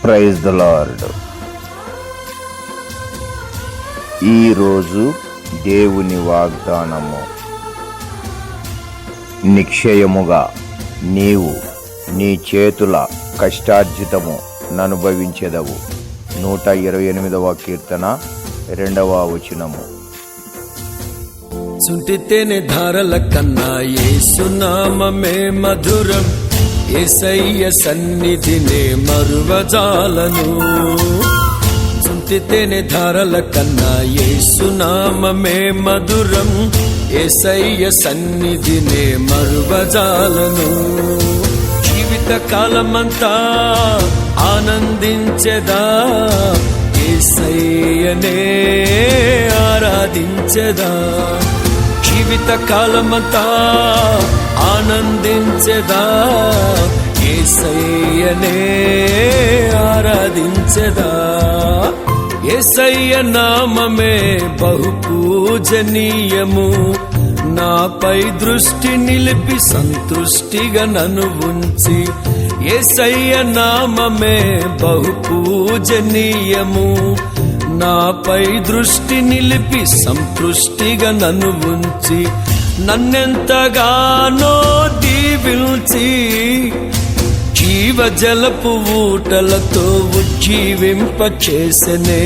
Praise the lord. ఈరోజు దేవుని వాగ్దానము, నిశ్చయముగా నీవు నీ చేతుల కష్టార్జితము ననుభవించెదవు. 128వ కీర్తన 2వ వచనము. సుంటితేనే ధారల కన్నా యేసునామమే మధురం, యేసయ్య సన్నిధినే మరువజాలను. సుంటితేనే ధారల కన్నా యేసునామమే మధురం, యేసయ్య సన్నిధినే మరువజాలను. జీవిత కాలమంతా ఆనందించెదా, యేసయ్యనే ఆరాధించెదా. జీవిత కాలమంతా ఆనందించెదా, యేసయ్యనే ఆరాధించెదా. యేసయ్య నామమే బహు పూజనీయము, నాపై దృష్టి నిలిపి సంతృష్టిగా నన్ను ఉంచి. యేసయ్య నామమే బహు పూజనీయము, నాపై దృష్టి నిలిపి సంతృష్టిగా నన్ను ఉంచి. నన్నెంతగానో దీవించి జీవజలపు ఊటలతో ఉజ్జీవింపచేసెనే.